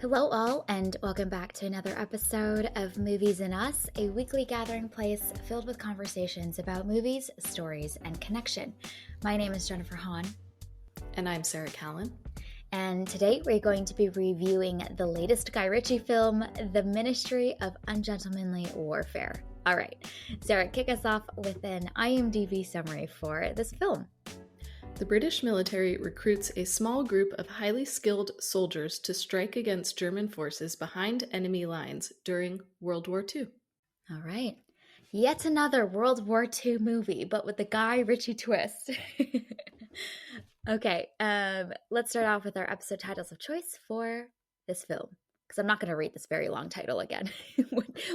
Hello, all, and welcome back to another episode of Movies and Us, a weekly gathering place filled with conversations about movies, stories, and connection. My name is Jennifer Hahn. And I'm Sarah Callan. And today we're going to be reviewing the latest Guy Ritchie film, The Ministry of Ungentlemanly Warfare. All right, Sarah, kick us off with an IMDb summary for this film. The British military recruits a small group of highly skilled soldiers to strike against German forces behind enemy lines during World War II. All right. Yet another World War II movie, but with the Guy Ritchie twist. Okay, let's start off with our episode titles of choice for this film. Because I'm not going to read this very long title again.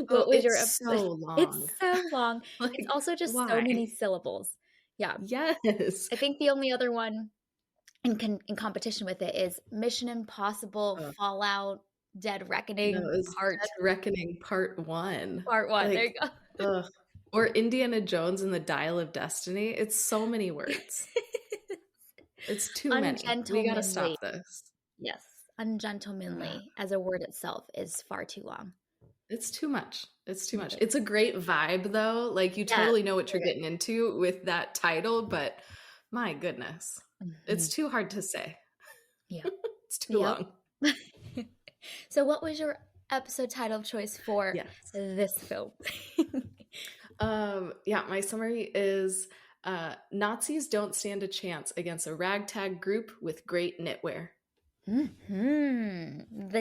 what was your episode? So long. It's so long. It's also just so many syllables. Yeah. Yes. I think the only other one in competition with it is Mission Impossible Fallout Dead Reckoning Dead Reckoning Part 1. Part 1. There you go. Or Indiana Jones and the Dial of Destiny. It's so many words. It's too many. We gotta stop this. Yes. Ungentlemanly as a word itself is far too long. It's too much. It's too much. It's a great vibe, though. Like, you totally know what you're getting into with that title, but my goodness. It's too hard to say. Yeah. It's too long. So what was your episode title choice for this film? My summary is Nazis don't stand a chance against a ragtag group with great knitwear. The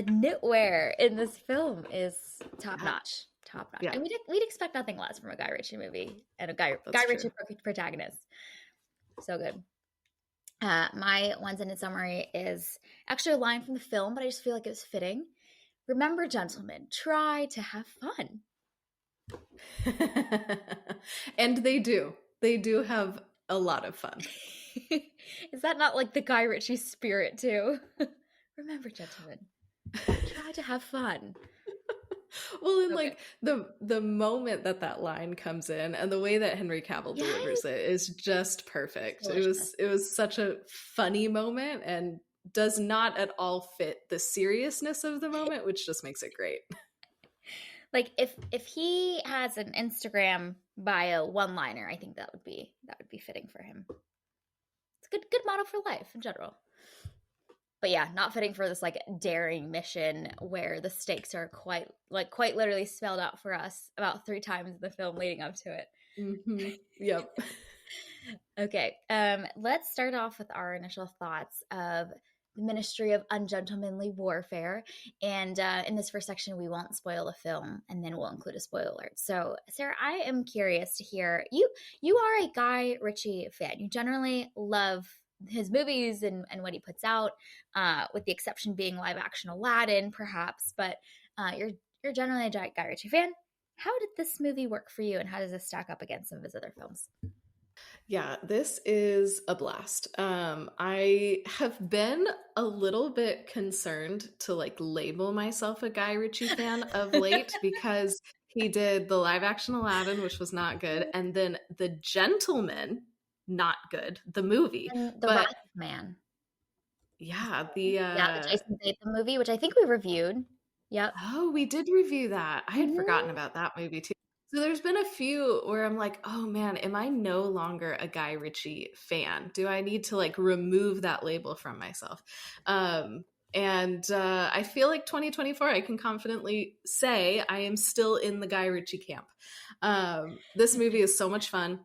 knitwear in this film is top-notch. Top-notch. Yeah. And we'd expect nothing less from a Guy Ritchie movie and a Guy Ritchie protagonist. So good. My one-sentence summary is actually a line from the film, but I just feel like it was fitting. Remember, gentlemen, try to have fun. And they do. They do have a lot of fun. Is that not like the Guy Ritchie spirit too? Remember, gentlemen, try to have fun. Well, and like the moment that line comes in and the way that Henry Cavill delivers it is just perfect. Delicious. It was such a funny moment and does not at all fit the seriousness of the moment, which just makes it great. Like if he has an Instagram bio one-liner, I think that would be fitting for him. It's a good motto for life in general. But yeah, not fitting for this like daring mission where the stakes are quite literally spelled out for us about 3 times in the film leading up to it. Mm-hmm. Yep. Okay. Let's start off with our initial thoughts of the Ministry of Ungentlemanly Warfare. And in this first section, we won't spoil the film, and then we'll include a spoiler alert. So, Sarah, I am curious to hear, you are a Guy Ritchie fan. You generally love his movies and what he puts out, with the exception being live action Aladdin, perhaps. But you're generally a Guy Ritchie fan. How did this movie work for you, and how does this stack up against some of his other films? Yeah, this is a blast. I have been a little bit concerned to like label myself a Guy Ritchie fan of late because he did the live action Aladdin, which was not good, and then The Gentleman, not good, the movie. And the Wrath of Man. Yeah, the Jason Statham movie, which I think we reviewed. Yep. Oh, we did review that. I had forgotten about that movie too. So there's been a few where I'm like, oh man, am I no longer a Guy Ritchie fan? Do I need to like remove that label from myself? And I feel like 2024, I can confidently say I am still in the Guy Ritchie camp. This movie is so much fun.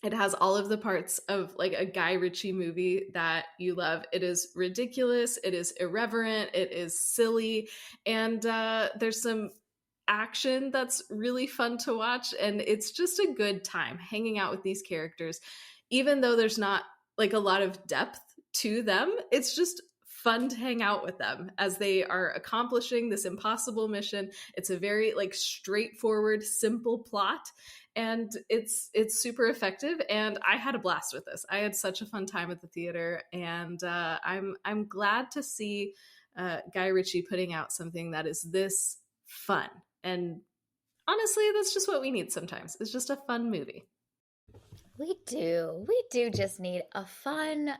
It has all of the parts of like a Guy Ritchie movie that you love. It is ridiculous. It is irreverent. It is silly. And there's some action that's really fun to watch. And it's just a good time hanging out with these characters. Even though there's not like a lot of depth to them, it's just fun to hang out with them as they are accomplishing this impossible mission. It's a very like straightforward, simple plot. And it's super effective, and I had a blast with this. I had such a fun time at the theater, and I'm glad to see Guy Ritchie putting out something that is this fun. And honestly, that's just what we need sometimes. It's just a fun movie. We do just need a fun,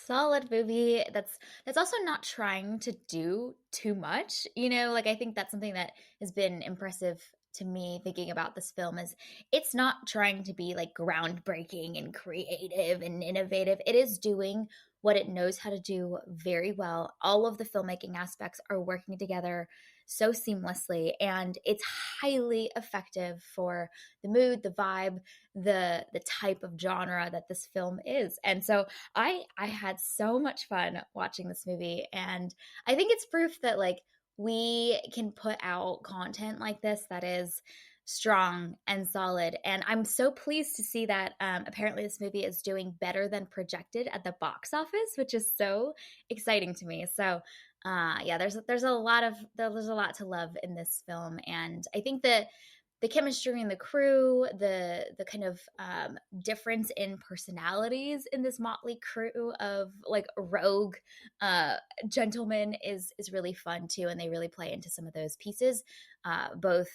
solid movie that's also not trying to do too much. Like I think that's something that has been impressive to me thinking about this film is it's not trying to be like groundbreaking and creative and innovative. It is doing what it knows how to do very well. All of the filmmaking aspects are working together so seamlessly, and it's highly effective for the mood, the vibe, the type of genre that this film is. And so I had so much fun watching this movie, and I think it's proof that like we can put out content like this that is strong and solid. And I'm so pleased to see that apparently this movie is doing better than projected at the box office, which is so exciting to me. So yeah, there's a lot to love in this film, and I think that the chemistry in the crew, the kind of difference in personalities in this motley crew of like rogue gentlemen is really fun too, and they really play into some of those pieces, both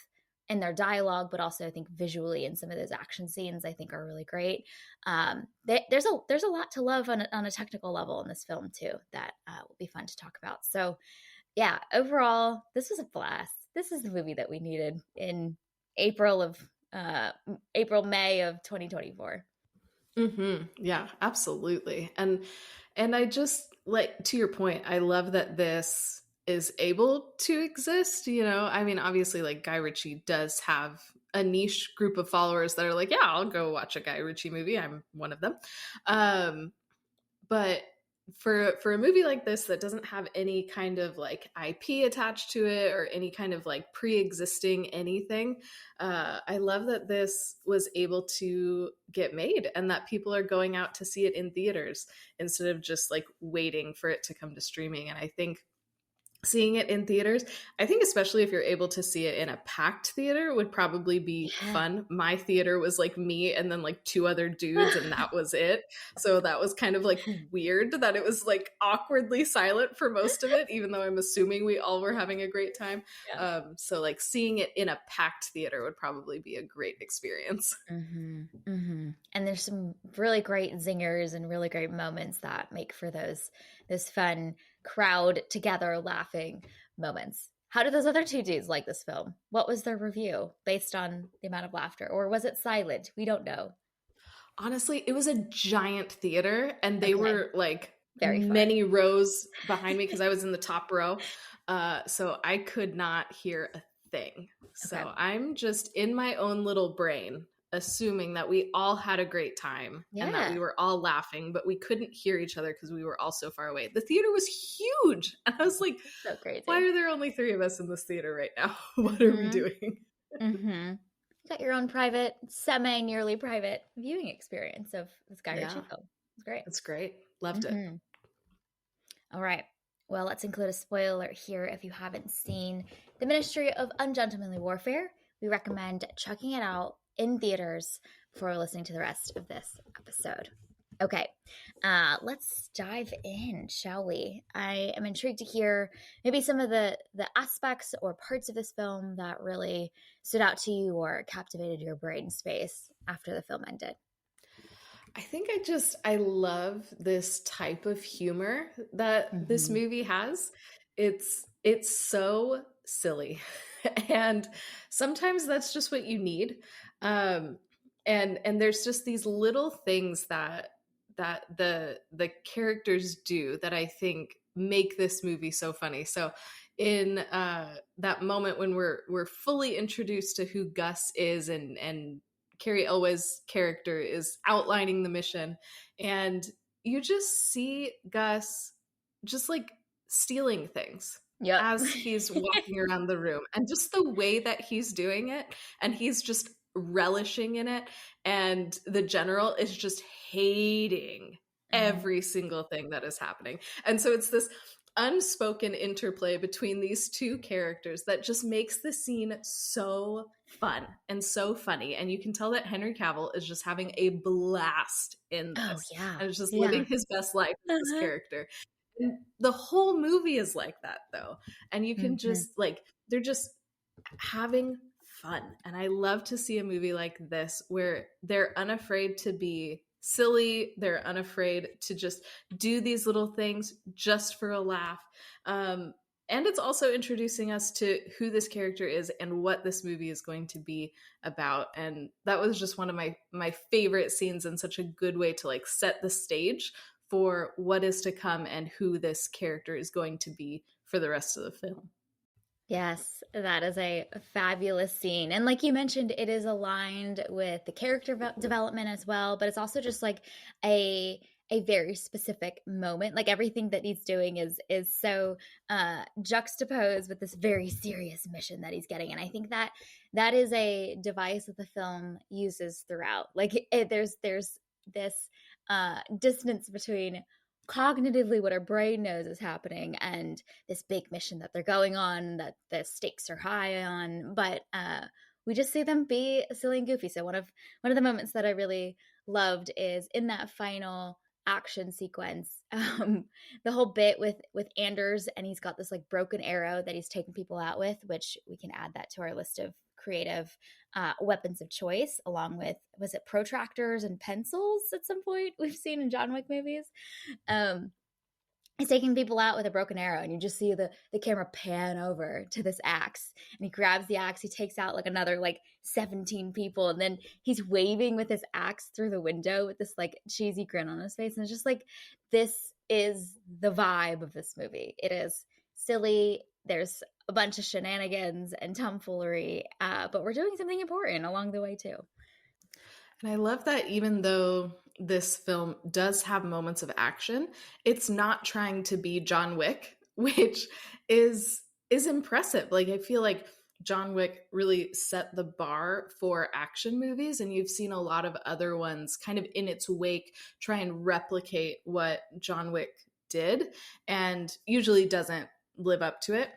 in their dialogue, but also I think visually in some of those action scenes I think are really great. There's a lot to love on a technical level in this film too that will be fun to talk about. So yeah, overall, this was a blast. This is the movie that we needed in April of May of 2024. Yeah, absolutely. And I just like to your point, I love that this is able to exist, I mean, obviously like Guy Ritchie does have a niche group of followers that are like, yeah, I'll go watch a Guy Ritchie movie. I'm one of them. But for a movie like this that doesn't have any kind of like IP attached to it or any kind of like pre-existing anything, I love that this was able to get made and that people are going out to see it in theaters instead of just like waiting for it to come to streaming. And I think seeing it in theaters, I think especially if you're able to see it in a packed theater would probably be Yeah. fun. My theater was like me and then like two other dudes and that was it. So that was kind of like weird that it was like awkwardly silent for most of it, even though I'm assuming we all were having a great time. Yeah. So like seeing it in a packed theater would probably be a great experience. And there's some really great zingers and really great moments that make for those fun crowd together laughing moments. How did those other two dudes like this film? What was their review based on the amount of laughter, or was it silent? We don't know. Honestly, it was a giant theater and they Okay, were like very fun. many rows behind me because I was in the top row. So I could not hear a thing. Okay, So I'm just in my own little brain, assuming that we all had a great time and that yeah, we were all laughing, but we couldn't hear each other because we were all so far away. The theater was huge. And I was like, so why crazy. are there only three of us in this theater right now? What are we Mm-hmm. doing? Mm-hmm. You got your own private, semi-nearly private viewing experience of this Guy Yeah, Ritchie film. It's great. it's great. Loved it. Mm-hmm. All right. Well, let's include a spoiler here if you haven't seen The Ministry of Ungentlemanly Warfare. We recommend checking it out in theaters before listening to the rest of this episode. Okay, let's dive in, shall we? I am intrigued to hear maybe some of the aspects or parts of this film that really stood out to you or captivated your brain space after the film ended. I think I love this type of humor that this Mm-hmm. movie has. It's so silly. And sometimes that's just what you need. Um and there's just these little things that the characters do that I think make this movie so funny. So in that moment when we're fully introduced to who Gus is and Carrie Elwes' character is outlining the mission, and you just see Gus just like stealing things Yep. as he's walking around the room, and just the way that he's doing it, and he's just relishing in it, and the general is just hating every single thing that is happening. And so it's this unspoken interplay between these two characters that just makes the scene so fun and so funny. And you can tell that Henry Cavill is just having a blast in Oh this yeah. and is just Yeah. living his best life as this Uh-huh. character. And the whole movie is like that though. And you can Mm-hmm. just like, they're just having fun. And I love to see a movie like this where they're unafraid to be silly, they're unafraid to just do these little things just for a laugh. And it's also introducing us to who this character is and what this movie is going to be about. And that was just one of my favorite scenes, and such a good way to like set the stage for what is to come and who this character is going to be for the rest of the film. Yes, that is a fabulous scene. And like you mentioned, it is aligned with the character development as well, but it's also just like a very specific moment. Like everything that he's doing is so juxtaposed with this very serious mission that he's getting. And I think that that is a device that the film uses throughout. Like there's this distance between cognitively what our brain knows is happening and this big mission that they're going on that the stakes are high on, but we just see them be silly and goofy. So one of the moments that I really loved is in that final action sequence, the whole bit with Anders, and he's got this like broken arrow that he's taking people out with, which we can add that to our list of creative weapons of choice, along with, was it protractors and pencils at some point we've seen in John Wick movies. um he's taking people out with a broken arrow, and you just see the camera pan over to this axe, and he grabs the axe, he takes out like another like 17 people, and then he's waving with his axe through the window with this like cheesy grin on his face. And it's just like, this is the vibe of this movie. It is silly, there's a bunch of shenanigans and tomfoolery, but we're doing something important along the way too. And I love that even though this film does have moments of action, it's not trying to be John Wick, which is impressive. Like I feel like John Wick really set the bar for action movies, and you've seen a lot of other ones kind of in its wake try and replicate what John Wick did, and usually doesn't live up to it.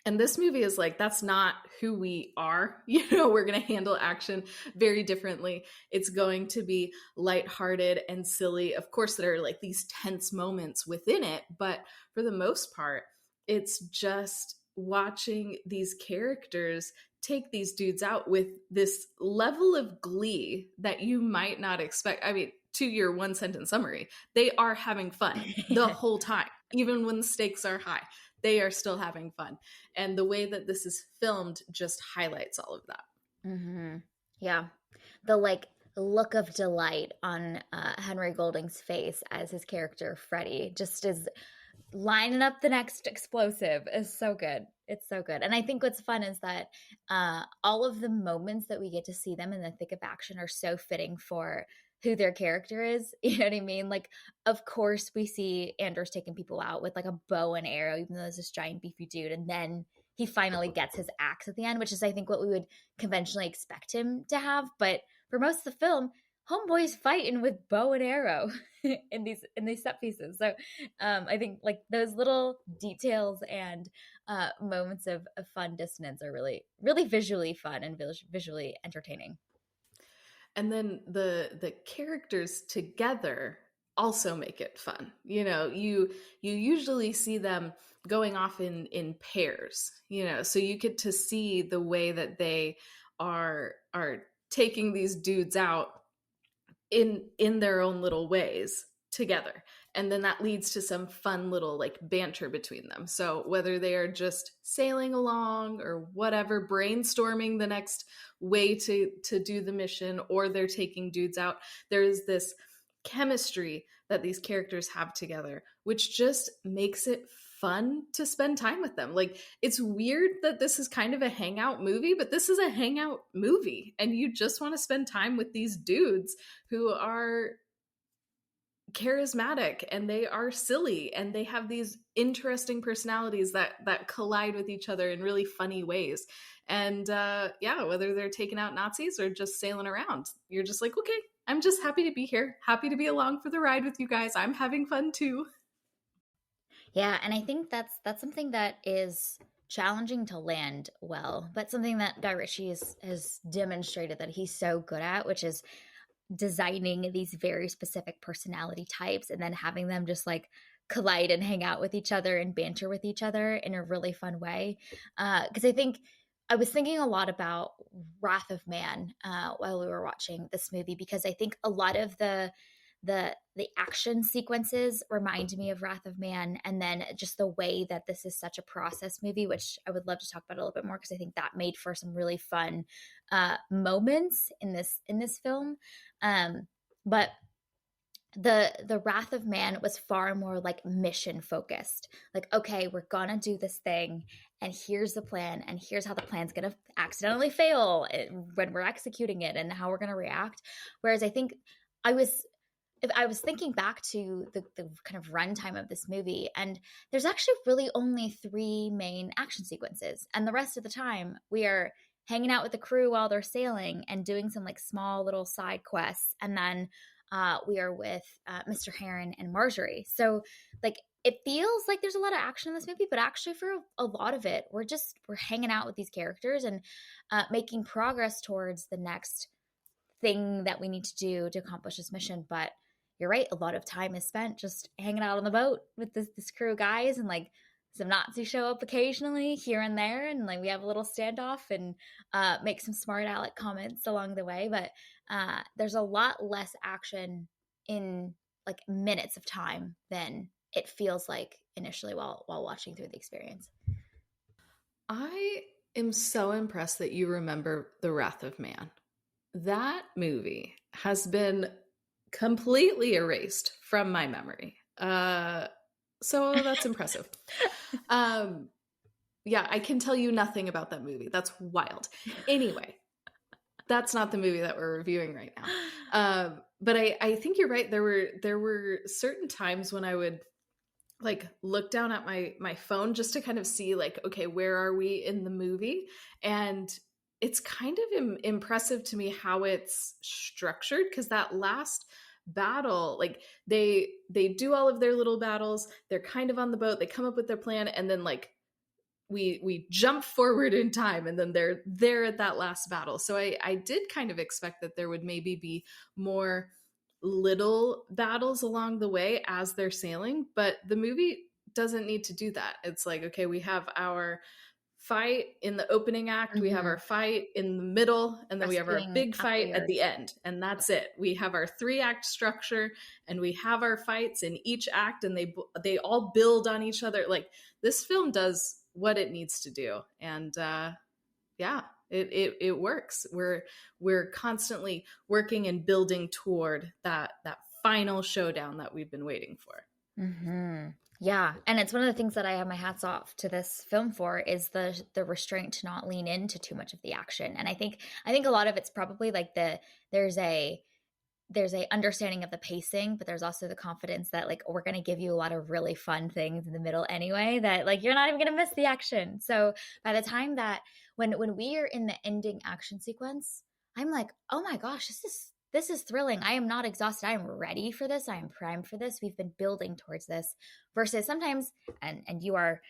And this movie is like, that's not who we are. We're going to handle action very differently. It's going to be lighthearted and silly. Of course, there are like these tense moments within it, but for the most part, it's just watching these characters take these dudes out with this level of glee that you might not expect. I mean, to your one sentence summary, they are having fun the whole time, even when the stakes are high. They are still having fun. And the way that this is filmed just highlights all of that. Mm-hmm. Yeah. The like look of delight on Henry Golding's face as his character Freddy just is lining up the next explosive is so good. It's so good. And I think what's fun is that all of the moments that we get to see them in the thick of action are so fitting for who their character is. You know what I mean? Like, of course, we see Anders taking people out with like a bow and arrow, even though there's this giant beefy dude. And then he finally gets his axe at the end, which is, I think, what we would conventionally expect him to have. But for most of the film, Homeboy's fighting with bow and arrow in these set pieces. So I think like those little details and moments of fun dissonance are really, really visually fun and visually entertaining. And then the characters together also make it fun. You usually see them going off in pairs, so you get to see the way that they are taking these dudes out in their own little ways together. And then that leads to some fun little like banter between them. So whether they are just sailing along or whatever, brainstorming the next way to do the mission, or they're taking dudes out, there's this chemistry that these characters have together, which just makes it fun to spend time with them. Like, it's weird that this is kind of a hangout movie, but this is a hangout movie, and you just want to spend time with these dudes who are charismatic and they are silly and they have these interesting personalities that collide with each other in really funny ways. And whether they're taking out Nazis or just sailing around, you're just like, okay, I'm just happy to be here, happy to be along for the ride with you guys. I'm having fun too. Yeah, and I think that's something that is challenging to land well, but something that Guy Ritchie has demonstrated that he's so good at, which is designing these very specific personality types and then having them just like collide and hang out with each other and banter with each other in a really fun way. Because I think I was thinking a lot about Wrath of Man while we were watching this movie, because I think a lot of the action sequences remind me of Wrath of Man, and then just the way that this is such a process movie, which I would love to talk about a little bit more, because I think that made for some really fun moments in this film. But the Wrath of Man was far more like mission focused. Like, okay, we're gonna do this thing, and here's the plan, and here's how the plan's gonna accidentally fail when we're executing it, and how we're gonna react. Whereas I think I was if I was thinking back to the kind of runtime of this movie, and there's actually really only three main action sequences, and the rest of the time we are hanging out with the crew while they're sailing and doing some like small little side quests, and then we are with Mr. Heron and Marjorie. So like it feels like there's a lot of action in this movie, but actually for a lot of it, we're hanging out with these characters and making progress towards the next thing that we need to do to accomplish this mission. But you're right, a lot of time is spent just hanging out on the boat with this crew of guys, and like some Nazis show up occasionally here and there, and like we have a little standoff and make some smart aleck comments along the way. But there's a lot less action in like minutes of time than it feels like initially while watching through the experience. I am so impressed that you remember The Wrath of Man. That movie has been completely erased from my memory. So that's impressive. Yeah, I can tell you nothing about that movie. That's wild. Anyway, that's not the movie that we're reviewing right now. But I think you're right. There were certain times when I would like look down at my phone just to kind of see like, okay, where are we in the movie? And it's kind of impressive to me how it's structured, because that last battle, like they do all of their little battles, they're kind of on the boat, they come up with their plan, and then like we jump forward in time, and then they're there at that last battle. So I did kind of expect that there would maybe be more little battles along the way as they're sailing, but the movie doesn't need to do that. It's like, okay, we have our fight in the opening act, we have our fight in the middle, and then we have our big fight at the end, and that's it. We have our 3-act structure, and we have our fights in each act, and they all build on each other. Like, this film does what it needs to do, and yeah, it works. We're constantly working and building toward that final showdown that we've been waiting for. Yeah, and it's one of the things that I have my hats off to this film for, is the restraint to not lean into too much of the action. And I think a lot of it's probably like there's a understanding of the pacing, but there's also the confidence that like we're going to give you a lot of really fun things in the middle anyway, that like you're not even going to miss the action. So by the time that when we are in the ending action sequence, I'm like, oh my gosh, this is thrilling. I am not exhausted. I am ready for this. I am primed for this. We've been building towards this. Versus sometimes, and you are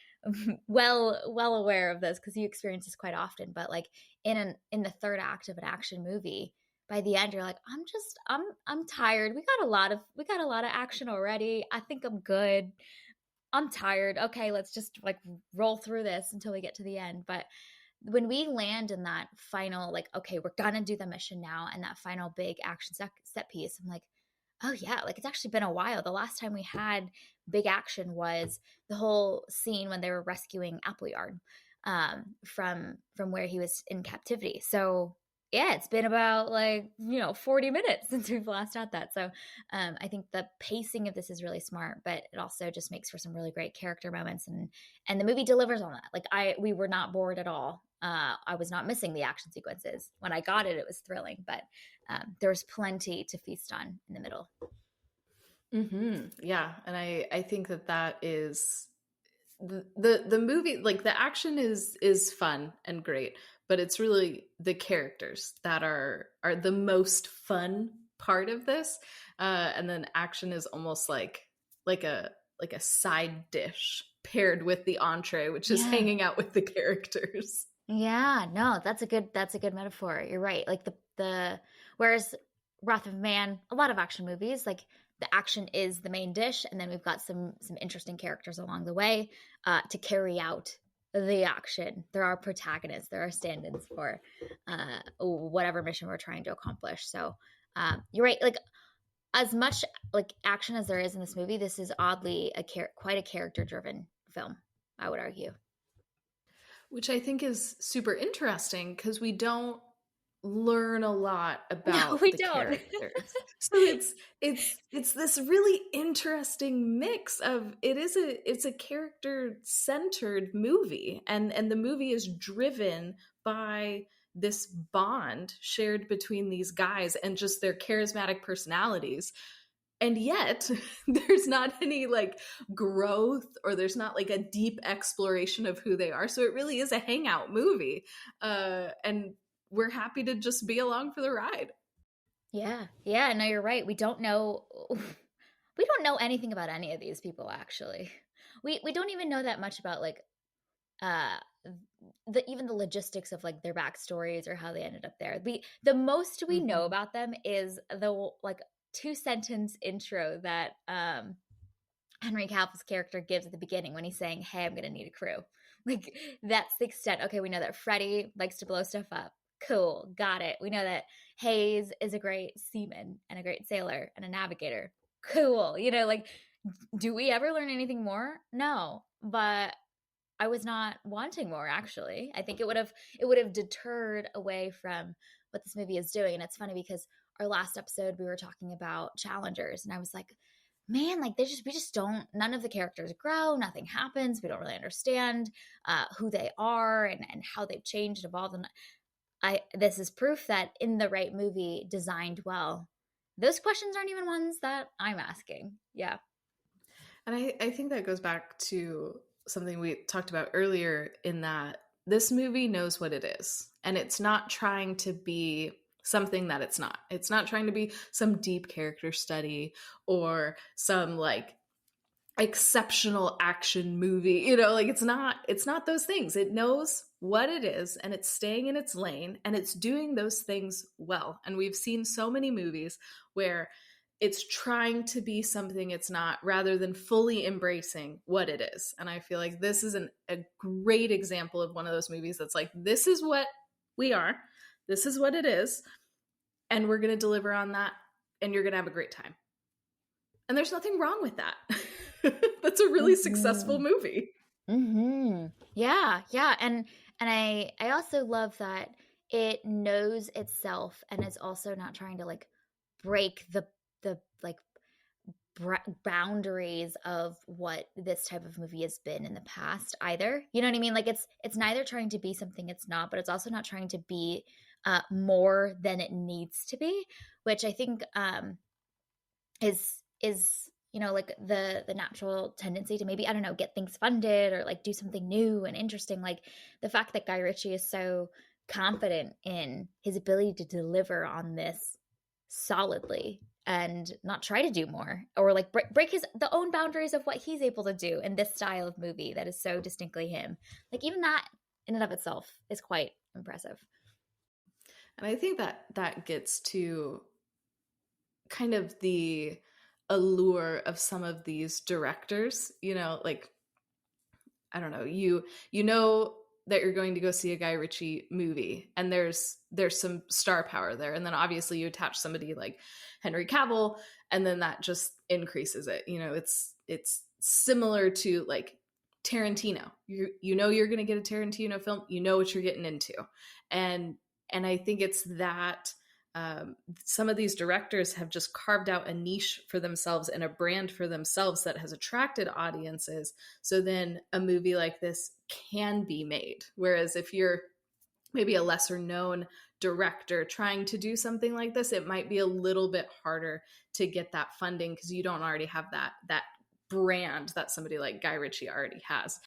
well aware of this because you experience this quite often, but like in the third act of an action movie, by the end you're like, I'm tired. We got a lot of action already. I think I'm good. I'm tired. Okay, let's just like roll through this until we get to the end. But when we land in that final, like, okay, we're gonna do the mission now, and that final big action set piece, I'm like, oh yeah, like it's actually been a while. The last time we had big action was the whole scene when they were rescuing Appleyard from where he was in captivity. So yeah, it's been about 40 minutes since we've last had that. So I think the pacing of this is really smart, but it also just makes for some really great character moments, and the movie delivers on that. Like we were not bored at all. I was not missing the action sequences. When I got it, it was thrilling, but there was plenty to feast on in the middle. Yeah, and I think that is the movie. Like the action is fun and great, but it's really the characters that are the most fun part of this, and then action is almost like a side dish paired with the entree, which is hanging out with the characters. Yeah, no, that's a good metaphor. You're right. Like the whereas Wrath of Man, a lot of action movies, like the action is the main dish, and then we've got some interesting characters along the way to carry out the action. They're our protagonists. They're our stand-ins for whatever mission we're trying to accomplish. So you're right. Like as much like action as there is in this movie, this is oddly quite a character-driven film, I would argue. Which I think is super interesting because we don't learn a lot No, about we the don't. characters. So it's this really interesting mix of it's a character-centered movie, and the movie is driven by this bond shared between these guys and just their charismatic personalities. And yet there's not any like growth, or there's not like a deep exploration of who they are. So it really is a hangout movie, and we're happy to just be along for the ride. Yeah, no, you're right. We don't know anything about any of these people actually. We don't even know that much about like uh even the logistics of like their backstories or how they ended up there. The most we know Mm-hmm. about them is the like 2 sentence intro that Henry Cavill's character gives at the beginning when he's saying, "Hey, I'm gonna need a crew." Like that's the extent. Okay, we know that Freddie likes to blow stuff up. Cool, got it. We know that Hayes is a great seaman and a great sailor and a navigator. Cool. Like, do we ever learn anything more? No, but I was not wanting more. Actually, I think it would have deterred away from what this movie is doing. And it's funny because our last episode we were talking about challengers, and I was like, man, like we just don't. None of the characters grow. Nothing happens. We don't really understand who they are and how they've changed, evolved. And this is proof that in the right movie, designed well, those questions aren't even ones that I'm asking. Yeah. And I think that goes back to something we talked about earlier, in that this movie knows what it is. And it's not trying to be something that it's not. It's not trying to be some deep character study or some like exceptional action movie. Like it's not those things. It knows what it is, and it's staying in its lane, and it's doing those things well. And we've seen so many movies where it's trying to be something it's not, rather than fully embracing what it is. And I feel like this is a great example of one of those movies that's like, this is what we are, this is what it is, and we're going to deliver on that, and you're going to have a great time. And there's nothing wrong with that. That's a really successful Mm-hmm. movie. Mm-hmm. Yeah, and I also love that it knows itself and is also not trying to like break the like boundaries of what this type of movie has been in the past either. You know what I mean? Like it's neither trying to be something it's not, but it's also not trying to be more than it needs to be, which I think is like the natural tendency to maybe, I don't know, get things funded or like do something new and interesting. Like the fact that Guy Ritchie is so confident in his ability to deliver on this solidly and not try to do more or like break his the own boundaries of what he's able to do in this style of movie that is so distinctly him. Like even that in and of itself is quite impressive. And I think that gets to kind of the allure of some of these directors, like, I don't know, you know that you're going to go see a Guy Ritchie movie, and there's some star power there, and then obviously you attach somebody like Henry Cavill, and then that just increases it. It's similar to like Tarantino. You're going to get a Tarantino film, you know what you're getting into. And I think it's that some of these directors have just carved out a niche for themselves and a brand for themselves that has attracted audiences. So then a movie like this can be made. Whereas if you're maybe a lesser known director trying to do something like this, it might be a little bit harder to get that funding because you don't already have that brand that somebody like Guy Ritchie already has.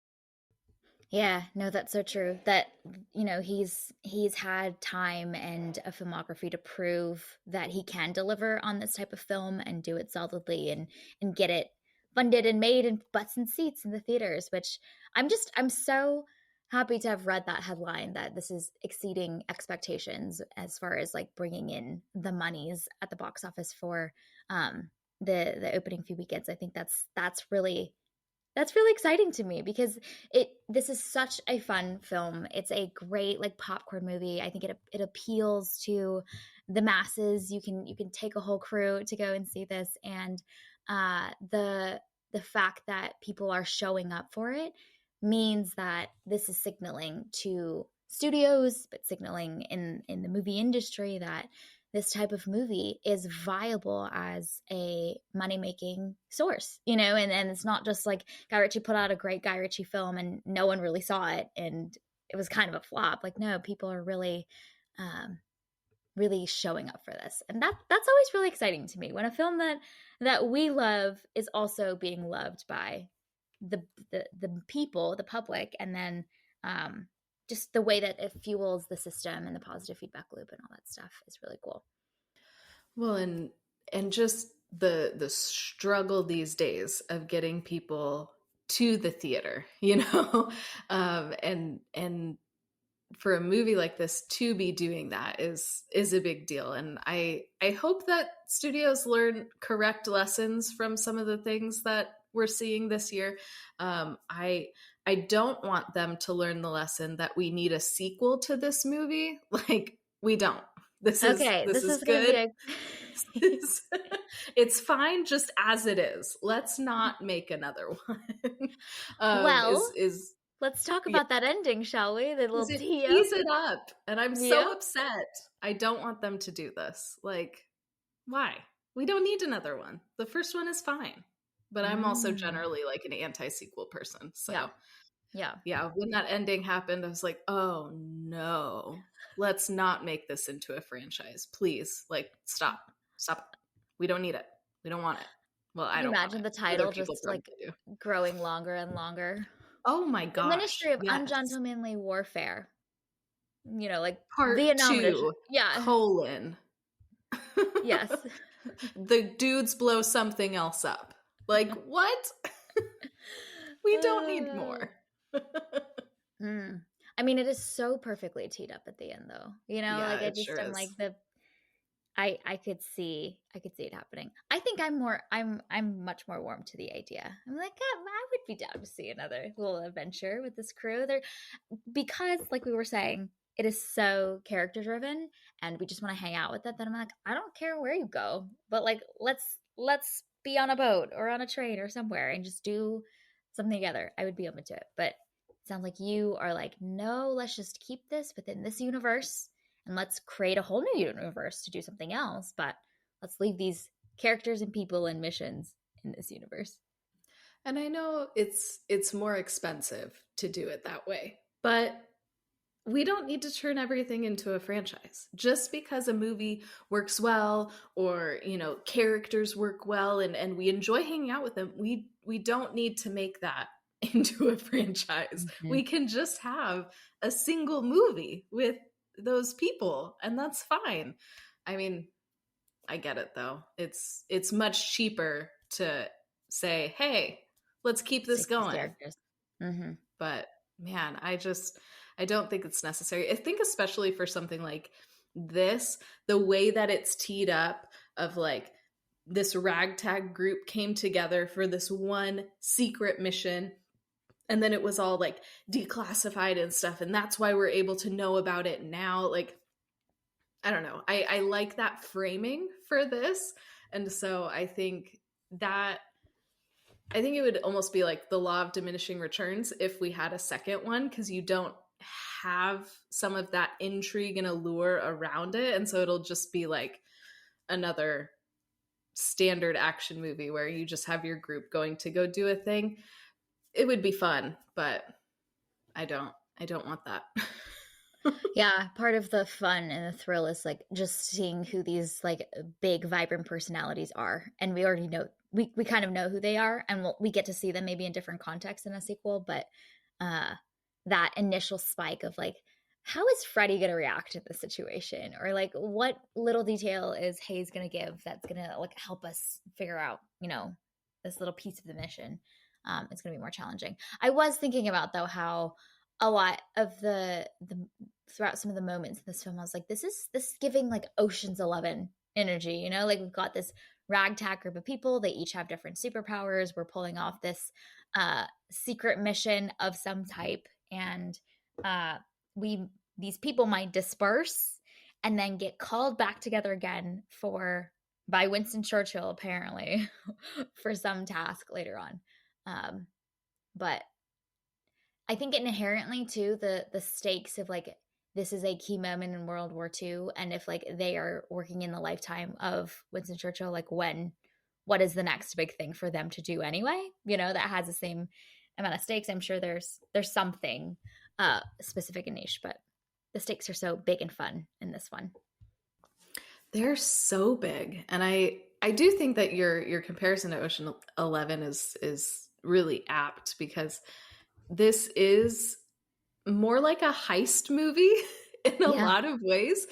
Yeah, no, that's so true. That he's had time and a filmography to prove that he can deliver on this type of film and do it solidly and get it funded and made and butts and seats in the theaters, which I'm so happy to have read that headline that this is exceeding expectations as far as like bringing in the monies at the box office for the opening few weekends. I think that's really That's really exciting to me because this is such a fun film. It's a great like popcorn movie. I think it appeals to the masses. You can take a whole crew to go and see this, and the fact that people are showing up for it means that this is signaling to studios, but signaling in the movie industry that this type of movie is viable as a money making source, and it's not just like Guy Ritchie put out a great Guy Ritchie film and no one really saw it and it was kind of a flop. Like, no, people are really, really showing up for this. And that's always really exciting to me when a film that we love is also being loved by the people, the public, and then just the way that it fuels the system and the positive feedback loop and all that stuff is really cool. Well, and just the struggle these days of getting people to the theater, and for a movie like this to be doing that is a big deal. And I hope that studios learn correct lessons from some of the things that we're seeing this year. I don't want them to learn the lesson that we need a sequel to this movie. Like, we don't. This is good. It's fine just as it is. Let's not make another one. Let's talk about that ending, shall we? The little tease it up. And I'm so upset. I don't want them to do this. Like, why? We don't need another one. The first one is fine. But I'm also generally like an anti-sequel person. So yeah. When that ending happened, I was like, oh no, let's not make this into a franchise. Please, like, stop it. We don't need it. We don't want it. Well, I don't imagine the title just like growing longer and longer. Oh my gosh. The Ministry of Ungentlemanly Warfare. Like Part the 2. Yeah. Colon. Yes. The dudes blow something else up. Like, what? We don't need more. I mean, it is so perfectly teed up at the end, though. Like I just am like I could see it happening. I think I'm much more warm to the idea. I'm like, I would be down to see another little adventure with this crew there, because like we were saying, it is so character driven, and we just want to hang out with it. Then I'm like, I don't care where you go, but like let's be on a boat or on a train or somewhere and just do something together. I would be open to it, but it sounds like you are like, no, let's just keep this within this universe and let's create a whole new universe to do something else, but let's leave these characters and people and missions in this universe. And I know it's more expensive to do it that way, but we don't need to turn everything into a franchise. Just because a movie works well or, characters work well and we enjoy hanging out with them, we don't need to make that into a franchise. Mm-hmm. We can just have a single movie with those people, and that's fine. I mean, I get it though. It's much cheaper to say, hey, let's keep this going. Mm-hmm. But man, I don't think it's necessary. I think especially for something like this, the way that it's teed up of like this ragtag group came together for this one secret mission, and then it was all like declassified and stuff, and that's why we're able to know about it now. Like, I don't know. I like that framing for this. And so I think it would almost be like the law of diminishing returns if we had a second one, because you don't have some of that intrigue and allure around it. And so it'll just be like another standard action movie where you just have your group going to go do a thing. It would be fun, but I don't want that. Yeah, part of the fun and the thrill is like just seeing who these like big vibrant personalities are, and we already know we kind of know who they are, and we get to see them maybe in different contexts in a sequel, but that initial spike of like, how is Freddy going to react to this situation, or like what little detail is Hayes going to give that's going to like help us figure out this little piece of the mission. It's going to be more challenging. I was thinking about though how a lot of the throughout some of the moments in this film, I was like, this is giving like Ocean's 11 energy, like we've got this ragtag group of people. They each have different superpowers. We're pulling off this secret mission of some type, and uh, we these people might disperse and then get called back together again for by Winston Churchill apparently for some task later on. But I think inherently too the stakes of like this is a key moment in World War II, and if like they are working in the lifetime of Winston Churchill, like what is the next big thing for them to do anyway? That has the same amount of stakes. I'm sure there's something specific and niche, but the stakes are so big and fun in this one. They're so big. And I do think that your comparison to Ocean 11 is really apt, because this is more like a heist movie in a Yeah. lot of ways,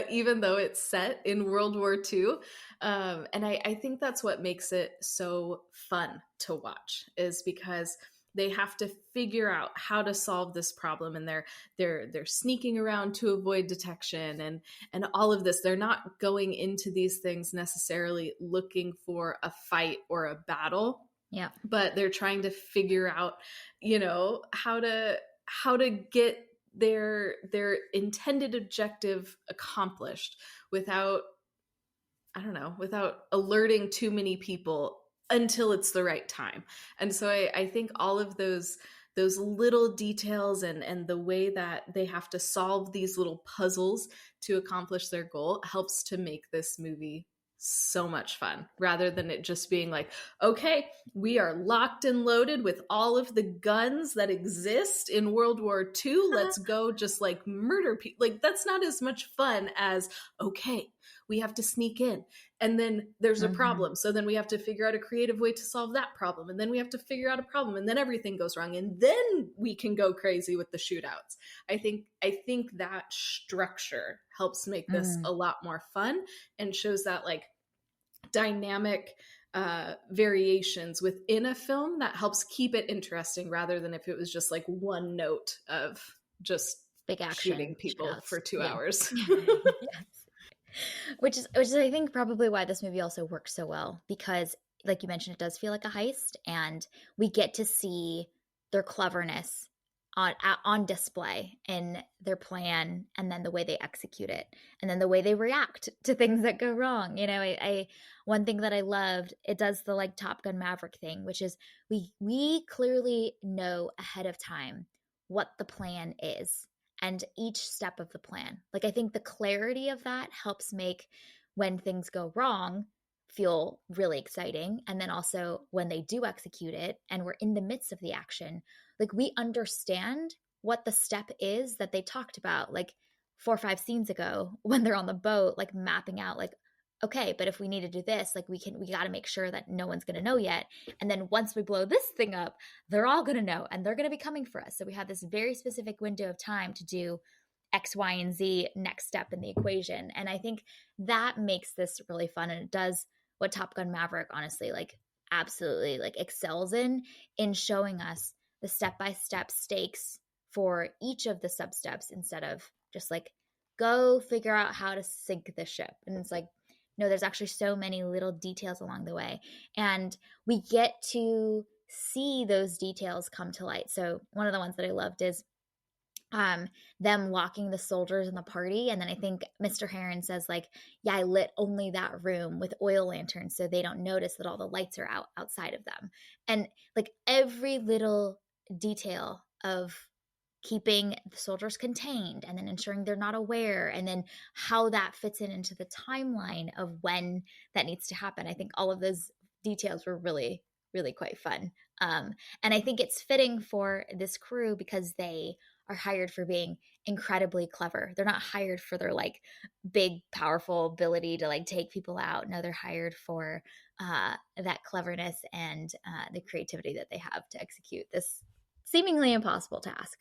even though it's set in World War II. And I think that's what makes it so fun to watch, is because they have to figure out how to solve this problem, and they're sneaking around to avoid detection, and all of this. They're not going into these things necessarily looking for a fight or a battle, Yeah. but they're trying to figure out, how to get their intended objective accomplished without, I don't know, without alerting too many people until it's the right time. And so I think all of those little details, and the way that they have to solve these little puzzles to accomplish their goal helps to make this movie so much fun, rather than it just being like, okay, we are locked and loaded with all of the guns that exist in World War II. Let's go just like murder people. Like, that's not as much fun as, okay, we have to sneak in, and then there's a Mm-hmm. problem. So then we have to figure out a creative way to solve that problem. And then we have to figure out a problem, and then everything goes wrong. And then we can go crazy with the shootouts. I think that structure helps make this Mm. a lot more fun, and shows that like dynamic variations within a film that helps keep it interesting, rather than if it was just like one note of just Big shooting action people shoutouts. for 2 hours. Yeah. Yes. Which is I think probably why this movie also works so well, because like you mentioned, it does feel like a heist, and we get to see their cleverness on display in their plan, and then the way they execute it, and then the way they react to things that go wrong. I one thing that I loved, it does the like Top Gun Maverick thing, which is we clearly know ahead of time what the plan is and each step of the plan. Like, I think the clarity of that helps make when things go wrong feel really exciting. And then also when they do execute it and we're in the midst of the action, like we understand what the step is that they talked about, like 4 or 5 scenes ago when they're on the boat, like mapping out, like, okay, but if we need to do this, like we got to make sure that no one's going to know yet. And then once we blow this thing up, they're all going to know and they're going to be coming for us. So we have this very specific window of time to do X, Y, and Z next step in the equation. And I think that makes this really fun. And it does what Top Gun Maverick, honestly, like absolutely like excels in showing us the step-by-step stakes for each of the sub steps, instead of just like go figure out how to sink the ship. And it's like, no, there's actually so many little details along the way. And we get to see those details come to light. So one of the ones that I loved is them locking the soldiers in the party, and then I think Mr. Heron says like, yeah, I lit only that room with oil lanterns so they don't notice that all the lights are outside of them. And like every little detail of keeping the soldiers contained and then ensuring they're not aware, and then how that fits into the timeline of when that needs to happen, I think all of those details were really really quite fun. And I think it's fitting for this crew because they are hired for being incredibly clever. They're not hired for their like big powerful ability to like take people out. No, they're hired for that cleverness and the creativity that they have to execute this seemingly impossible task.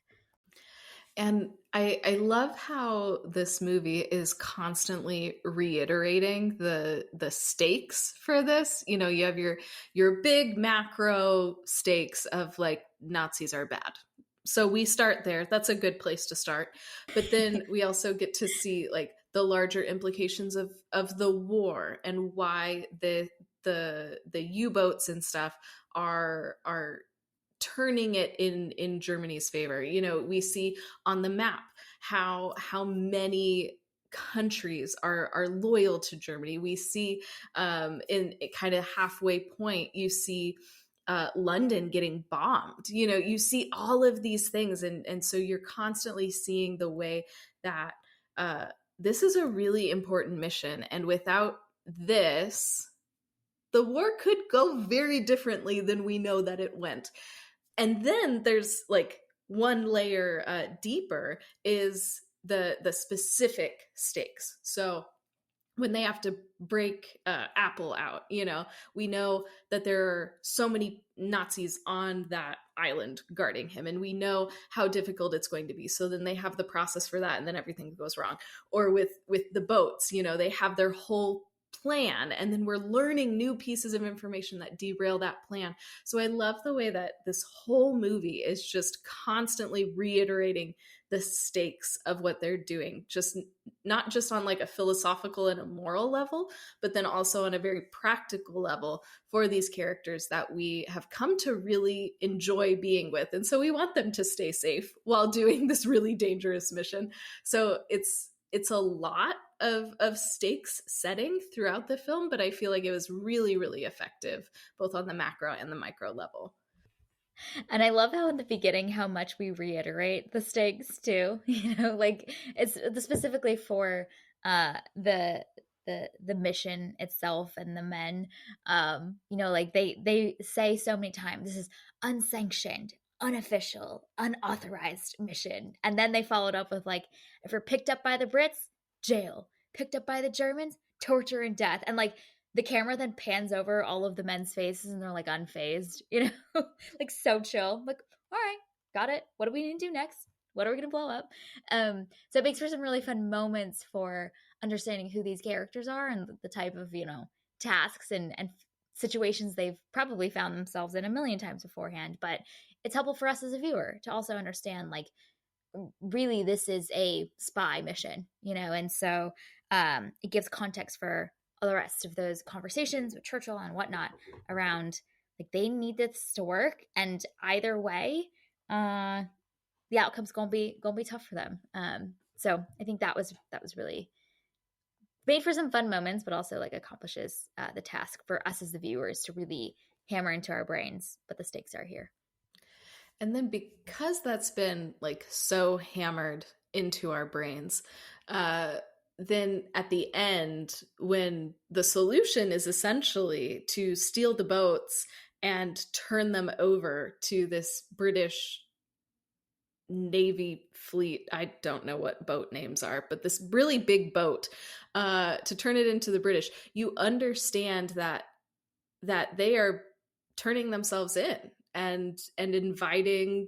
And I love how this movie is constantly reiterating the stakes for this. You have your big macro stakes of like, Nazis are bad. So we start there. That's a good place to start. But then we also get to see like the larger implications of the war, and why the U-boats and stuff are turning it in Germany's favor. You know, we see on the map how many countries are loyal to Germany. We see in kind of halfway point, you see London getting bombed. You know, you see all of these things, and so you're constantly seeing the way that this is a really important mission, and without this, the war could go very differently than we know that it went. And then there's like one layer deeper is the specific stakes. So when they have to break Apple out, you know, we know that there are so many Nazis on that island guarding him, and we know how difficult it's going to be. So then they have the process for that, and then everything goes wrong. Or with the boats, you know, they have their whole plan, and then we're learning new pieces of information that derail that plan. So I love the way that this whole movie is just constantly reiterating the stakes of what they're doing, just not just on like a philosophical and a moral level, but then also on a very practical level for these characters that we have come to really enjoy being with. And so we want them to stay safe while doing this really dangerous mission. So it's a lot of stakes setting throughout the film, but I feel like it was really, really effective, both on the macro and the micro level. And I love how in the beginning how much we reiterate the stakes too. You know, like it's specifically for the mission itself and the men. You know, like they say so many times, this is unsanctioned, unofficial, unauthorized mission. And then they followed up with like, if we're picked up by the Brits, jail. Picked up by the Germans, torture and death. And like the camera then pans over all of the men's faces and they're like unfazed, you know, like so chill. Like, all right, got it. What do we need to do next? What are we going to blow up? So it makes for some really fun moments for understanding who these characters are and the type of, you know, tasks and situations they've probably found themselves in a million times beforehand. But it's helpful for us as a viewer to also understand, like, really this is a spy mission, you know, and so it gives context for all the rest of those conversations with Churchill and whatnot around like they need this to work, and either way, the outcome's gonna be tough for them. So I think that was really made for some fun moments, but also like accomplishes the task for us as the viewers to really hammer into our brains what the stakes are here. And then because that's been like so hammered into our brains, then at the end, when the solution is essentially to steal the boats and turn them over to this British Navy fleet, I don't know what boat names are, but this really big boat, to turn it into the British, you understand that they are turning themselves in and inviting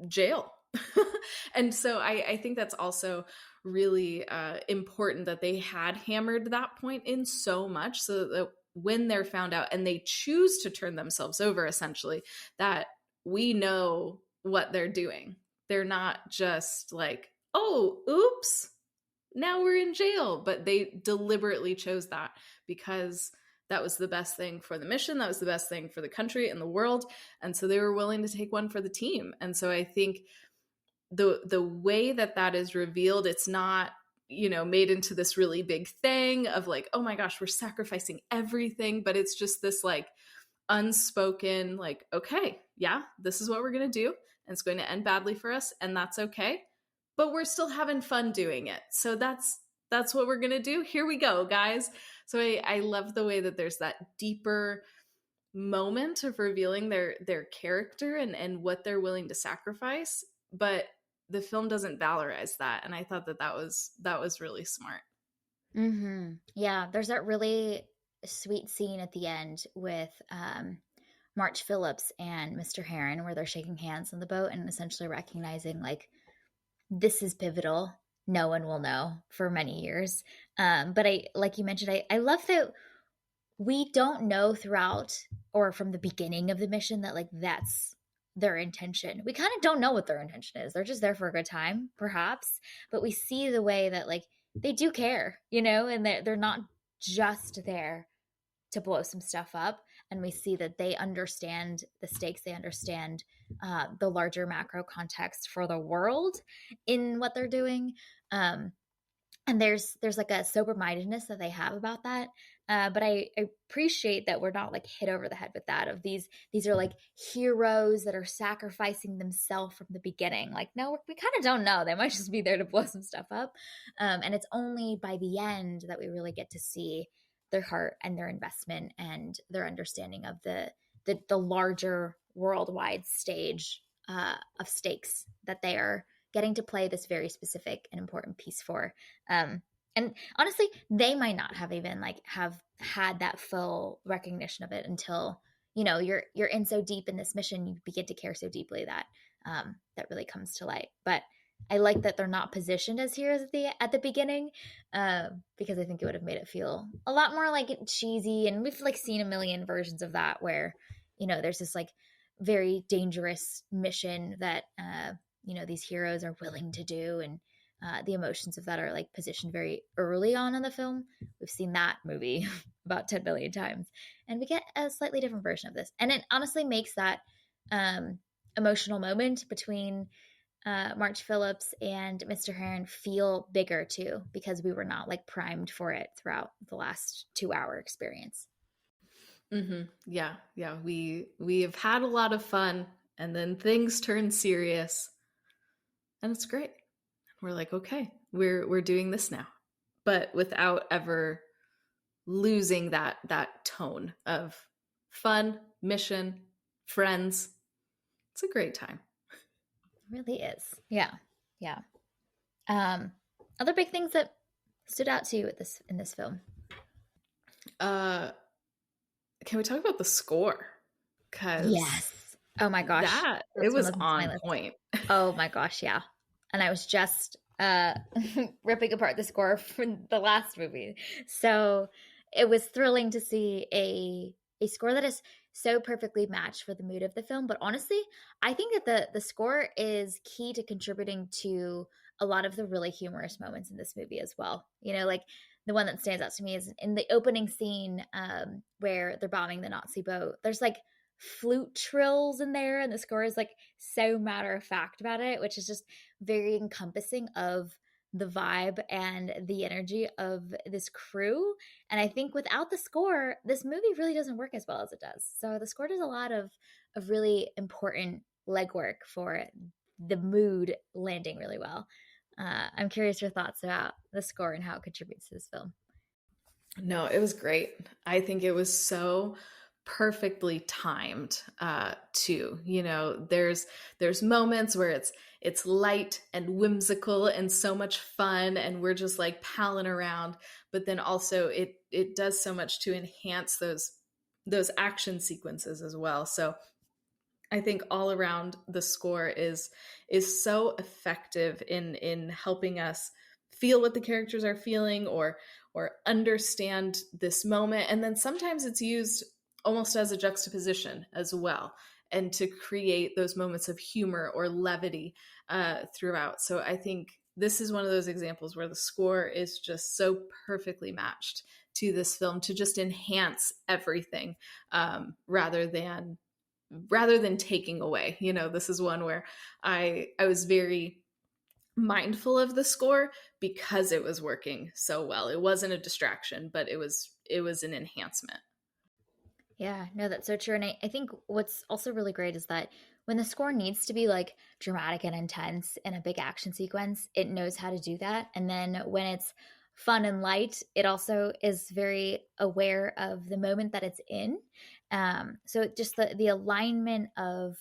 jail. And so I think that's also really important that they had hammered that point in so much, so that when they're found out and they choose to turn themselves over, essentially, that we know what they're doing. They're not just like, oh, oops, now we're in jail, but they deliberately chose that because that was the best thing for the mission. That was the best thing for the country and the world. And so they were willing to take one for the team. And so I think the way that is revealed, it's not, you know, made into this really big thing of like, oh my gosh, we're sacrificing everything. But it's just this like unspoken, like, okay, yeah, this is what we're going to do. And it's going to end badly for us. And that's okay. But we're still having fun doing it. So that's what we're going to do. Here we go, guys. So I love the way that there's that deeper moment of revealing their character and what they're willing to sacrifice. But the film doesn't valorize that. And I thought that was really smart. Mm-hmm. Yeah, there's that really sweet scene at the end with March Phillips and Mr. Heron where they're shaking hands on the boat and essentially recognizing like this is pivotal. No one will know for many years. But I, like you mentioned, I love that we don't know throughout or from the beginning of the mission that like that's their intention. We kind of don't know what their intention is. They're just there for a good time, perhaps. But we see the way that like they do care, you know, and they're not just there to blow some stuff up. and we see that they understand the stakes, they understand the larger macro context for the world in what they're doing. And there's like a sober mindedness that they have about that. But I appreciate that we're not like hit over the head with that, of these are like heroes that are sacrificing themselves from the beginning. Like, no, we kind of don't know, they might just be there to blow some stuff up. And it's only by the end that we really get to see their heart and their investment and their understanding of the larger worldwide stage of stakes that they are getting to play this very specific and important piece for. Um, and honestly, they might not have even like have had that full recognition of it until, you know, you're in so deep in this mission, you begin to care so deeply that that really comes to light. But I like that they're not positioned as heroes at the beginning, because I think it would have made it feel a lot more like cheesy. And we've like seen a million versions of that where, you know, there's this like very dangerous mission that you know, these heroes are willing to do, and the emotions of that are like positioned very early on in the film. We've seen that movie about 10 billion times, and we get a slightly different version of this, and it honestly makes that emotional moment between March Phillips and Mr. Heron feel bigger too, because we were not like primed for it throughout the last 2-hour experience. Mm-hmm. Yeah, yeah. We have had a lot of fun, and then things turn serious, and it's great. We're like, okay, we're doing this now, but without ever losing that tone of fun, mission, friends. It's a great time. It really is. Yeah. Yeah. Um, Other big things that stood out to you at this in this film? Uh, can we talk about the score? Because Yes. Oh my gosh. that it This one was was on my on list. point. Oh my gosh, yeah. And I was just ripping apart the score from the last movie. So it was thrilling to see a score that is so perfectly matched for the mood of the film. But honestly, I think that the score is key to contributing to a lot of the really humorous moments in this movie as well. You know, like the one that stands out to me is in the opening scene, where they're bombing the Nazi boat. There's like flute trills in there, and the score is like so matter of fact about it, which is just very encompassing of the vibe and the energy of this crew. And I think without the score, this movie really doesn't work as well as it does. So the score does a lot of really important legwork for the mood landing really well. I'm curious your thoughts about the score and how it contributes to this film. No, it was great. I think it was so perfectly timed too. You know, there's moments where it's light and whimsical and so much fun, and we're just like palling around, but then also it does so much to enhance those action sequences as well. So I think all around the score is so effective in helping us feel what the characters are feeling, or understand this moment. And then sometimes it's used almost as a juxtaposition as well, and to create those moments of humor or levity throughout. So I think this is one of those examples where the score is just so perfectly matched to this film to just enhance everything, rather than taking away. You know, this is one where I was very mindful of the score because it was working so well. It wasn't a distraction, but it was an enhancement. Yeah, no, that's so true. And I think what's also really great is that when the score needs to be like dramatic and intense in a big action sequence, it knows how to do that. And then when it's fun and light, it also is very aware of the moment that it's in. So just the alignment of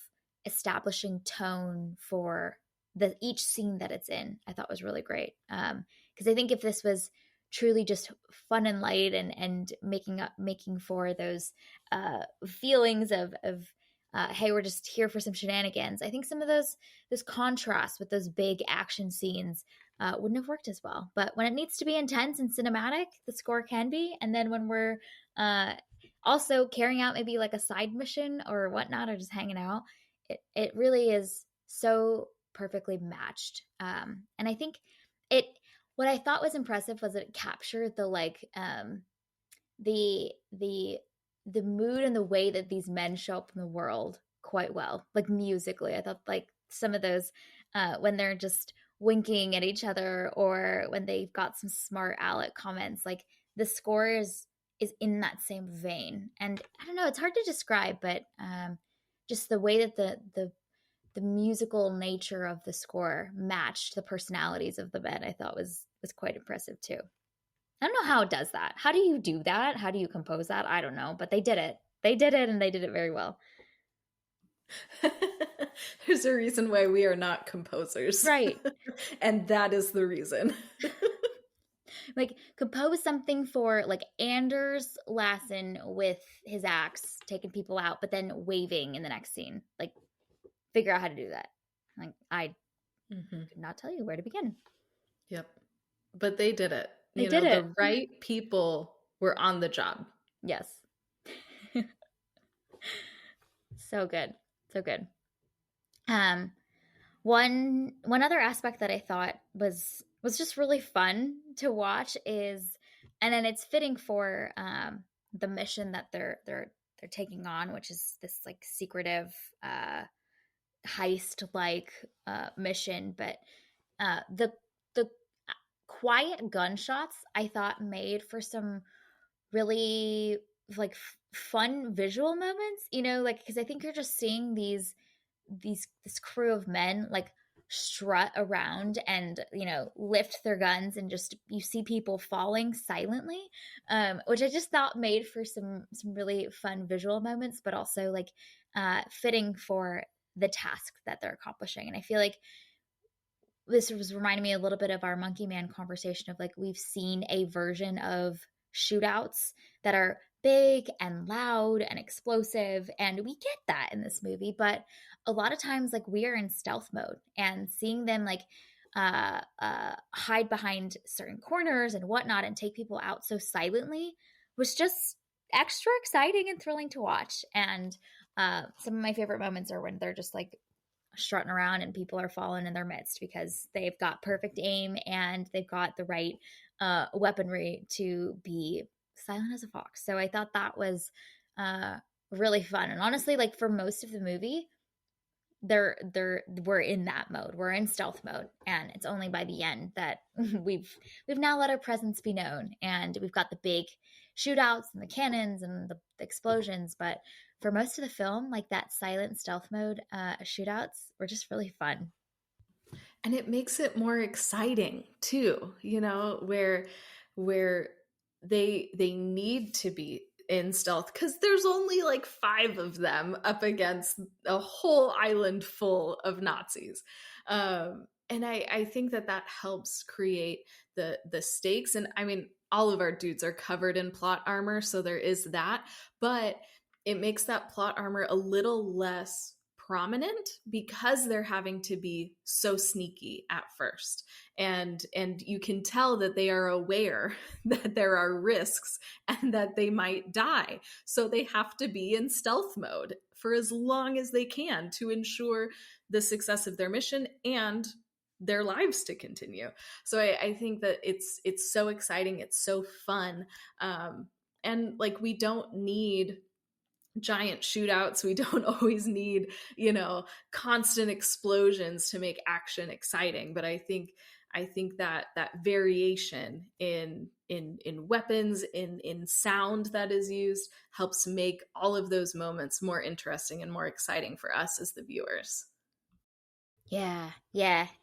establishing tone for the each scene that it's in, I thought was really great. Because I think if this was truly just fun and light and making for those feelings of hey, we're just here for some shenanigans, I think some of those contrasts with those big action scenes wouldn't have worked as well. But when it needs to be intense and cinematic, the score can be. And then when we're uh, also carrying out maybe like a side mission or whatnot, or just hanging out, it really is so perfectly matched. And I think it what I thought was impressive was it captured the like the the mood and the way that these men show up in the world quite well, like musically. I thought like some of those when they're just winking at each other or when they've got some smart aleck comments, like the score is in that same vein. And I don't know, it's hard to describe, but just the way that the musical nature of the score matched the personalities of the men, I thought was quite impressive too. I don't know how it does that. How do you do that? How do you compose that? I don't know, but they did it. They did it and they did it very well. There's a reason why we are not composers. Right. And that is the reason. Like compose something for like Anders Lassen with his axe taking people out, but then waving in the next scene. Like figure out how to do that. Like I could not tell you where to begin. Yep. But they did it. They did it. The right people were on the job. Yes. So good. So good. One other aspect that I thought was just really fun to watch is, and then it's fitting for the mission that they're taking on, which is this like secretive heist like mission, but the quiet gunshots I thought made for some really like fun visual moments, like because I think you're just seeing this crew of men like strut around and lift their guns, and just you see people falling silently, which I just thought made for some really fun visual moments, but also like fitting for the task that they're accomplishing. And I feel like this was reminding me a little bit of our Monkey Man conversation of like we've seen a version of shootouts that are big and loud and explosive, and we get that in this movie, but a lot of times like we are in stealth mode, and seeing them like hide behind certain corners and whatnot and take people out so silently was just extra exciting and thrilling to watch. And some of my favorite moments are when they're just like strutting around and people are falling in their midst because they've got perfect aim and they've got the right weaponry to be silent as a fox. So I thought that was really fun. And honestly, like for most of the movie, we're in that mode. We're in stealth mode, and it's only by the end that we've now let our presence be known, and we've got the big shootouts and the cannons and the explosions. But for most of the film, like that silent stealth mode shootouts were just really fun. And it makes it more exciting too, where they need to be in stealth because there's only like 5 of them up against a whole island full of Nazis. And I think that helps create the stakes. And I mean, all of our dudes are covered in plot armor, so there is that, but it makes that plot armor a little less prominent because they're having to be so sneaky at first, and you can tell that they are aware that there are risks and that they might die, so they have to be in stealth mode for as long as they can to ensure the success of their mission and their lives to continue. So I think that it's so exciting, it's so fun, and like we don't need giant shootouts. We don't always need, constant explosions to make action exciting. But I think that variation in weapons, in sound that is used helps make all of those moments more interesting and more exciting for us as the viewers. Yeah.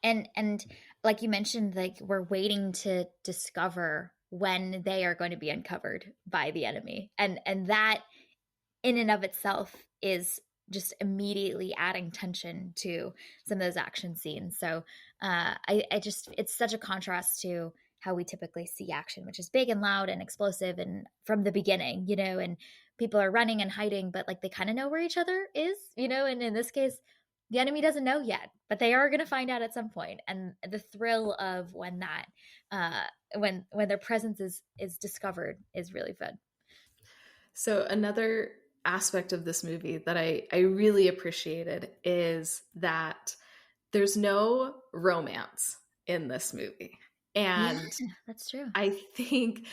And like you mentioned, like we're waiting to discover when they are going to be uncovered by the enemy. And that in and of itself is just immediately adding tension to some of those action scenes. So I just, it's such a contrast to how we typically see action, which is big and loud and explosive and from the beginning, and people are running and hiding, but like they kind of know where each other is, and in this case, the enemy doesn't know yet, but they are going to find out at some point. And the thrill of when that, when their presence is discovered is really fun. So another aspect of this movie that I really appreciated is that there's no romance in this movie. Yeah, And that's true. I think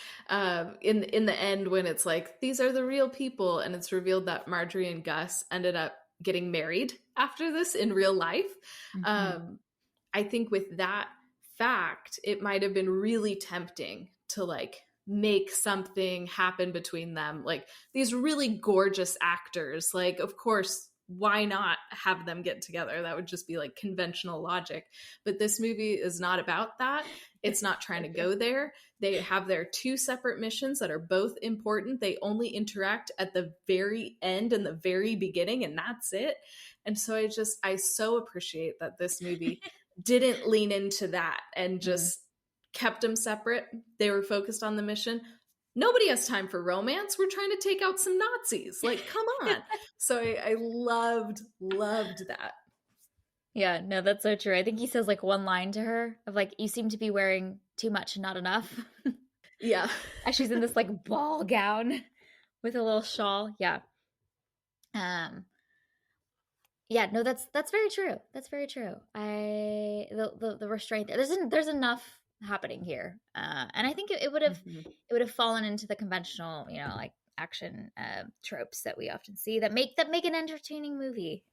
in the end, when it's like, these are the real people, and it's revealed that Marjorie and Gus ended up getting married after this in real life, Mm-hmm. um, I think with that fact, it might have been really tempting to like make something happen between them. Like these really gorgeous actors, like, of course, why not have them get together? That would just be like conventional logic. But this movie is not about that. It's not trying to go there. They have their two separate missions that are both important. They only interact at the very end and the very beginning, and that's it. And so I so appreciate that this movie didn't lean into that and Mm. just kept them separate. They were focused on the mission. Nobody has time for romance. We're trying to take out some Nazis. Like, come on. So I loved that. Yeah, no, that's so true. I think he says like one line to her of like, "You seem to be wearing too much and not enough." Yeah. As she's in this like ball gown with a little shawl. Yeah. Um, yeah, no, that's very true. That's very true. The restraint there's enough happening here, and I think Mhm. it would have fallen into the conventional, like action tropes that we often see that make an entertaining movie.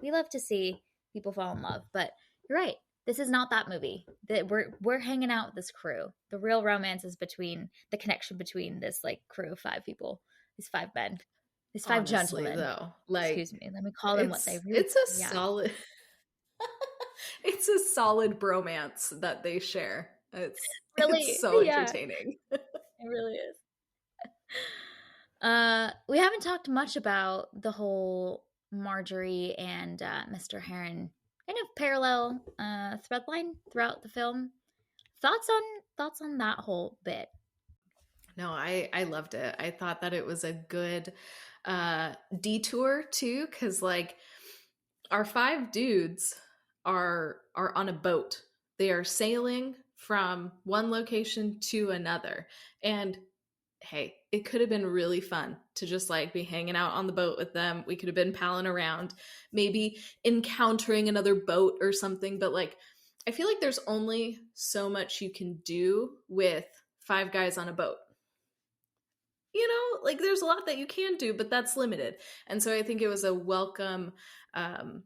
We love to see people fall in love, but you're right. This is not that movie. That we're hanging out with this crew. The real romance is between the connection between this like crew of five people, these five men, these five Honestly, gentlemen. though, like Excuse me. Let me call them what they really it's a are. Yeah. solid it's a solid bromance that they share. It's Really, so yeah, entertaining. it really is. We haven't talked much about the whole Marjorie and Mr. Heron kind of parallel thread line throughout the film. Thoughts on thoughts on that whole bit? No, I loved it. I thought that it was a good detour too, because like our five dudes are on a boat. They are sailing from one location to another. And hey, it could have been really fun to just like be hanging out on the boat with them. We could have been palling around, maybe encountering another boat or something. But like, I feel like there's only so much you can do with five guys on a boat. Like there's a lot that you can do, but that's limited. And so I think it was a welcome um,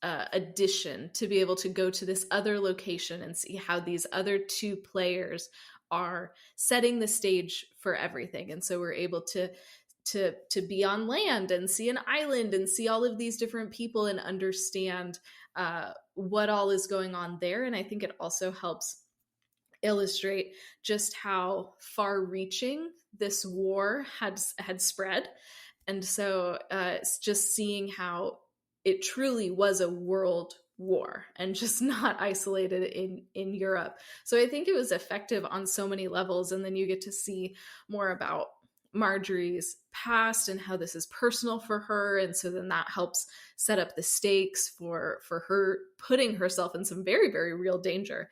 addition to be able to go to this other location and see how these other two players are setting the stage for everything. And so we're able to be on land and see an island and see all of these different people and understand what all is going on there. And I think it also helps illustrate just how far reaching this war had spread. And so it's just seeing how it truly was a world war and just not isolated in Europe. So I think it was effective on so many levels. And then you get to see more about Marjorie's past and how this is personal for her. And so then that helps set up the stakes for her putting herself in some very, very real danger.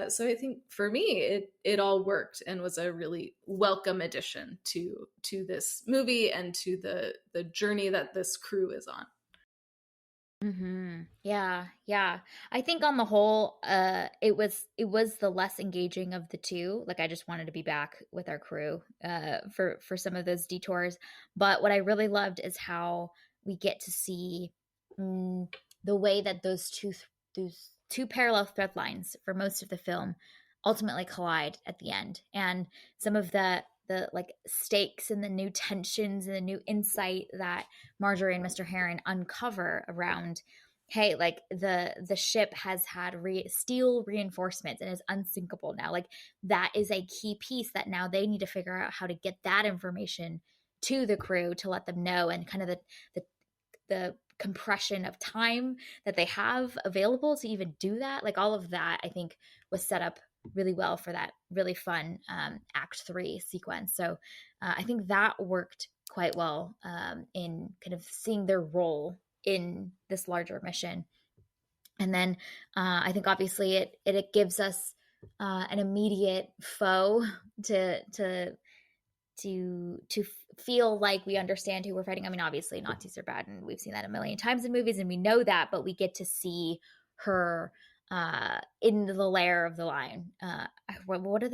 So I think for me, it all worked and was a really welcome addition to this movie and to the journey that this crew is on. Yeah, yeah. I think on the whole, it was the less engaging of the two. Like I just wanted to be back with our crew for some of those detours. But what I really loved is how we get to see mm, the way that those two parallel thread lines for most of the film ultimately collide at the end, and some of the like stakes and the new tensions and the new insight that Marjorie and Mr. Heron uncover around, hey, like the ship has had steel reinforcements and is unsinkable now. Like that is a key piece that now they need to figure out how to get that information to the crew to let them know, and kind of the the compression of time that they have available to even do that. Like all of that, I think, was set up really well for that really fun Act 3 sequence. So I think that worked quite well in kind of seeing their role in this larger mission. And then I think obviously it gives us an immediate foe to feel like we understand who we're fighting. I mean, obviously Nazis are bad, and we've seen that a million times in movies, and we know that, but we get to see her in the lair of the lion. What did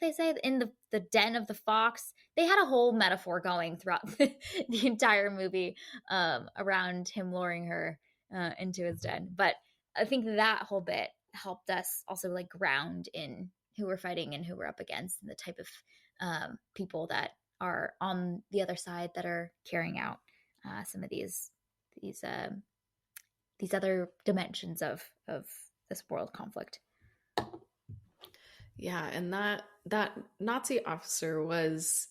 they say? In the den of the fox. They had a whole metaphor going throughout the entire movie around him luring her into his den. But I think that whole bit helped us also like ground in who we're fighting and who we're up against and the type of people that are on the other side that are carrying out some of these other dimensions of this world conflict. Yeah, and that Nazi officer was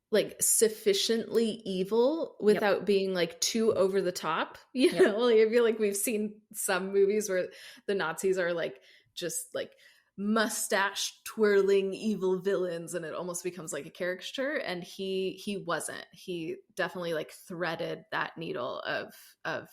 like sufficiently evil without being like too over the top. You know, like, I feel like we've seen some movies where the Nazis are like just like mustache twirling evil villains and it almost becomes like a caricature, and he wasn't. He definitely like threaded that needle of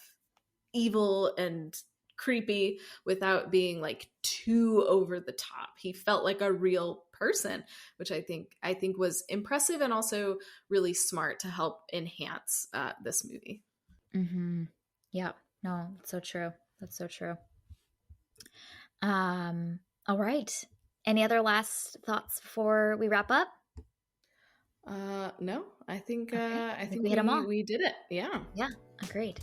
evil and creepy without being like too over the top. He felt like a real person, which I think was impressive and also really smart to help enhance this movie. Mm-hmm. Yeah, no, that's so true. That's so true. All right. Any other last thoughts before we wrap up? No, I think Okay. I think we hit them all. we did it. Yeah. Yeah, agreed.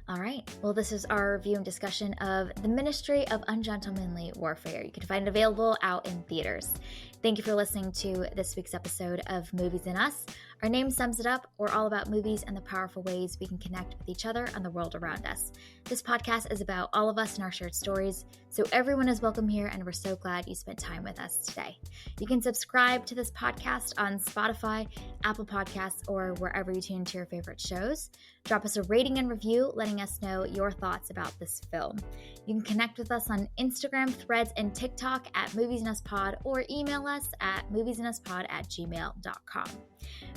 All right. Well, this is our review and discussion of The Ministry of Ungentlemanly Warfare. You can find it available out in theaters. Thank you for listening to this week's episode of Movies and Us. Our name sums it up. We're all about movies and the powerful ways we can connect with each other and the world around us. This podcast is about all of us and our shared stories, so everyone is welcome here, and we're so glad you spent time with us today. You can subscribe to this podcast on Spotify, Apple Podcasts, or wherever you tune to your favorite shows. Drop us a rating and review, letting us know your thoughts about this film. You can connect with us on Instagram, Threads, and TikTok at moviesandUsPod, or email us at moviesanduspod@gmail.com.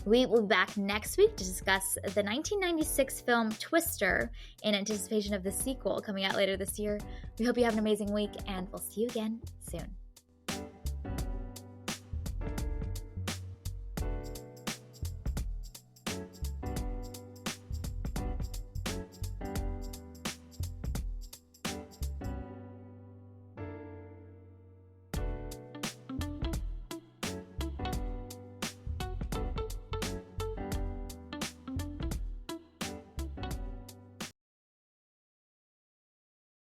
We will be back next week to discuss the 1996 film Twister in anticipation of the sequel coming out later this year. We hope you have an amazing week, and we'll see you again soon.